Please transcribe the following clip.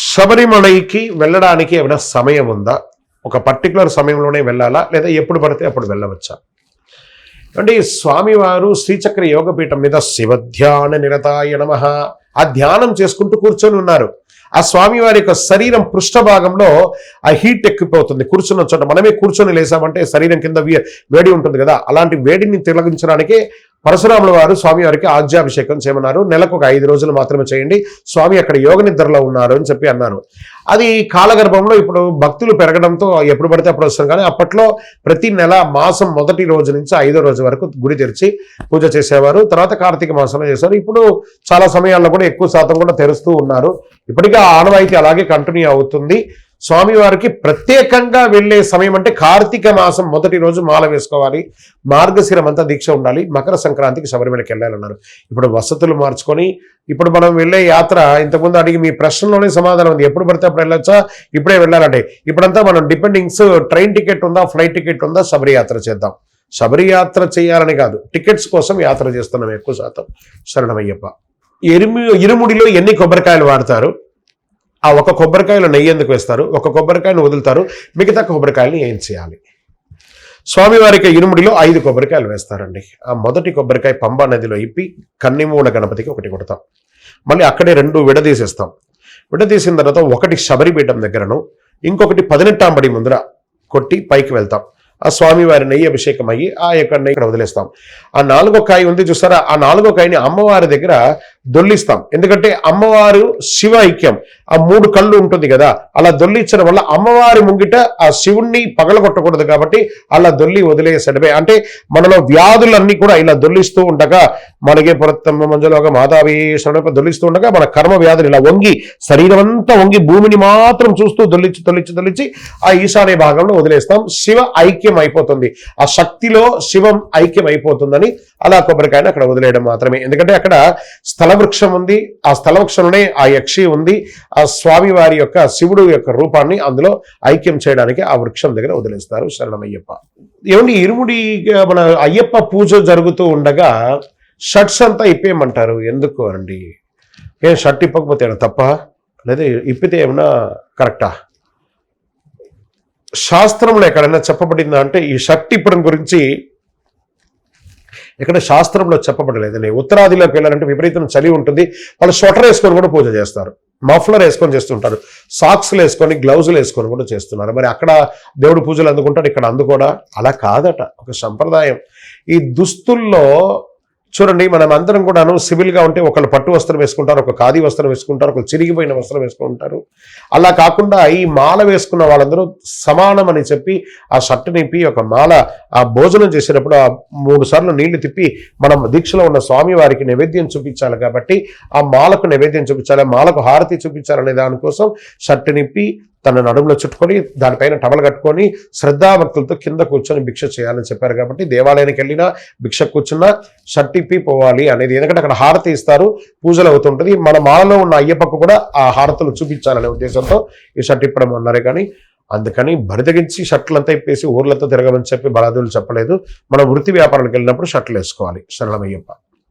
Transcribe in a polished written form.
శబరిమలైకి వెళ్ళడానికి ఏమైనా సమయం ఉందా? ఒక పర్టికులర్ సమయంలోనే వెళ్ళాలా, లేదా ఎప్పుడు పడితే అప్పుడు వెళ్ళవచ్చా? అంటే స్వామివారు శ్రీచక్ర యోగపీఠం మీద శివధ్యాన నిరతాయ నమః ఆ ధ్యానం చేసుకుంటూ కూర్చొని ఉన్నారు. ఆ స్వామివారి యొక్క శరీరం పృష్ఠ భాగంలో ఆ హీట్ ఎక్కిపోతుంది. కూర్చున్న చోట మనమే కూర్చొని లేసామంటే శరీరం కింద వేడి ఉంటుంది కదా, అలాంటి వేడిని తొలగించడానికి పరశురాముల వారు స్వామివారికి ఆజ్యాభిషేకం చేయమన్నారు. నెలకు ఒక 5 రోజులు మాత్రమే చేయండి, స్వామి అక్కడ యోగ నిద్రలో ఉన్నారు అని చెప్పి అన్నారు. అది కాలగర్భంలో ఇప్పుడు భక్తులు పెరగడంతో ఎప్పుడు పడితే అప్పుడు వస్తుంది. కానీ అప్పట్లో ప్రతి నెల మాసం మొదటి రోజు నుంచి 5వ రోజు వరకు గుడి తెరిచి పూజ చేసేవారు. తర్వాత కార్తీక మాసంలో చేశారు. ఇప్పుడు చాలా సమయాల్లో కూడా ఎక్కువ శాతం కూడా తెరుస్తూ ఉన్నారు. ఇప్పటికీ ఆ ఆనవాయితీ అలాగే కంటిన్యూ అవుతుంది. స్వామివారికి ప్రత్యేకంగా వెళ్ళే సమయం అంటే కార్తీక మాసం మొదటి రోజు మాల వేసుకోవాలి, మార్గశిరం అంతా దీక్ష ఉండాలి, మకర సంక్రాంతికి శబరిమలకి వెళ్ళాలన్నారు. ఇప్పుడు వసతులు మార్చుకొని ఇప్పుడు మనం వెళ్ళే యాత్ర ఇంతకుముందు అడిగి మీ ప్రశ్నలోనే సమాధానం ఉంది, ఎప్పుడు పడితే అప్పుడు వెళ్ళొచ్చా, ఇప్పుడే వెళ్ళాలంటే ఇప్పుడంతా మనం డిపెండింగ్స్ ట్రైన్ టికెట్ ఉందా, ఫ్లైట్ టికెట్ ఉందా, శబరి యాత్ర చేద్దాం. శబరి యాత్ర చేయాలని కాదు, టికెట్స్ కోసం యాత్ర చేస్తున్నాం ఎక్కువ శాతం. శరణమయ్యప్ప. ఇరుముడిలో ఎన్ని కొబ్బరికాయలు వాడతారు? ఆ ఒక కొబ్బరికాయలు నెయ్యి ఎందుకు వేస్తారు? ఒక కొబ్బరికాయను వదులుతారు, మిగతా కొబ్బరికాయలని ఏం చేయాలి? స్వామివారికి ఇరుముడిలో 5 కొబ్బరికాయలు వేస్తారండి. ఆ మొదటి కొబ్బరికాయ పంబా నదిలో ఇప్పి కన్నిమూల గణపతికి ఒకటి కొడతాం. మళ్ళీ అక్కడే 2 విడదీసేస్తాం. విడదీసిన తర్వాత ఒకటి శబరిపీఠం దగ్గరను, ఇంకొకటి 18 ముందర కొట్టి పైకి వెళ్తాం. ఆ స్వామివారి నెయ్యి అభిషేకం అయ్యి ఆ యొక్క నెయ్యి ఇక్కడ వదిలేస్తాం. ఆ 4వ కాయ ఉంది చూసారా, ఆ 4వ కాయని అమ్మవారి దగ్గర దొల్లిస్తాం. ఎందుకంటే అమ్మవారు శివ ఐక్యం, ఆ 3 కళ్ళు ఉంటుంది కదా, అలా దొల్లించడం వల్ల అమ్మవారి ముంగిట ఆ శివుణ్ణి పగలగొట్టకూడదు కాబట్టి అలా దొల్లి వదిలేసడమే. అంటే మనలో వ్యాధులన్నీ కూడా ఇలా దొల్లిస్తూ ఉండగా, మనకి పురత్తమ్మ మంజులోగా మాతావీశ్వర దొల్లిస్తూ ఉండగా మన కర్మ వ్యాధులు ఇలా వంగి శరీరం అంతా వంగి భూమిని మాత్రం చూస్తూ దొల్లించి ఆ ఈశాన్య భాగంలో వదిలేస్తాం. శివ ఐక్యం అయిపోతుంది, ఆ శక్తిలో శివం ఐక్యం అయిపోతుందని అలా కొబ్బరికాయని అక్కడ వదిలేయడం మాత్రమే. ఎందుకంటే అక్కడ స్థల వృక్షం ఉంది, ఆ స్థల వృక్షంలోనే ఆ యక్షి ఉంది, ఆ స్వామివారి యొక్క శివుడు యొక్క రూపాన్ని అందులో ఐక్యం చేయడానికి ఆ వృక్షం దగ్గర వదిలేస్తారు. శరణమయ్యప్ప. ఏమండి, ఇరుముడి మన అయ్యప్ప పూజ జరుగుతూ ఉండగా షర్ట్స్ అంతా ఇప్పేయమంటారు, ఎందుకు అండి? ఏం షర్ట్ ఇప్పకపోతే ఏమన్నా తప్ప, లేదా ఇప్పితే ఏమన్నా కరెక్టా? శాస్త్రంలో ఎక్కడైనా చెప్పబడిందా అంటే ఈ షర్ట్ ఇప్పడం గురించి ఇక్కడ శాస్త్రంలో చెప్పబడలేదండి. ఉత్తరాదిలోకి వెళ్ళాలంటే విపరీతం చలి ఉంటుంది, వాళ్ళు స్వెటర్ వేసుకొని కూడా పూజ చేస్తారు, మఫ్లర్ వేసుకొని చేస్తుంటారు, సాక్స్లు వేసుకొని గ్లౌజులు వేసుకొని కూడా చేస్తున్నారు. మరి అక్కడ దేవుడు పూజలు అందుకుంటాడు, ఇక్కడ అందుకోడా? అలా కాదట, ఒక సంప్రదాయం. ఈ దుస్తుల్లో చూడండి, మనం అందరం కూడాను సివిల్గా ఉంటే ఒకళ్ళు పట్టు వస్త్రం వేసుకుంటారు, ఒక ఖాదీ వస్త్రం వేసుకుంటారు, ఒకళ్ళు చిరిగిపోయిన వస్త్రం వేసుకుంటారు. అలా కాకుండా ఈ మాల వేసుకున్న వాళ్ళందరూ సమానం అని చెప్పి ఆ షర్ట్ నింపి ఒక మాల ఆ భోజనం చేసేటప్పుడు ఆ 3 సార్లు నీళ్లు తిప్పి మనం దీక్షలో ఉన్న స్వామి వారికి నైవేద్యం చూపించాలి కాబట్టి ఆ మాలకు నైవేద్యం చూపించాలి, మాలకు హారతి చూపించాలనే దానికోసం షర్ట్ నింపి తన నడుములో చుట్టుకొని దానిపైన టవల్ కట్టుకొని శ్రద్ధాభక్తులతో కింద కూర్చొని భిక్ష చేయాలని చెప్పారు. కాబట్టి దేవాలయానికి వెళ్ళినా భిక్ష కూర్చున్నా షర్ట్ ఇప్పి పోవాలి అనేది. ఎందుకంటే అక్కడ హారతి ఇస్తారు, పూజలు అవుతుంటుంది. మన మాలలో ఉన్న అయ్యప్పకు కూడా ఆ హారతులు చూపించాలనే ఉద్దేశంతో ఈ షర్ట్ ఇప్పడం అన్నారు. కానీ అందుకని బరితగించి షర్ట్లంతా ఇప్పేసి ఊర్లంతా తిరగమని చెప్పి బలాదులు చెప్పలేదు. మన వృత్తి వ్యాపారానికి వెళ్ళినప్పుడు షర్ట్లు వేసుకోవాలి. శరణమయ్యప్ప.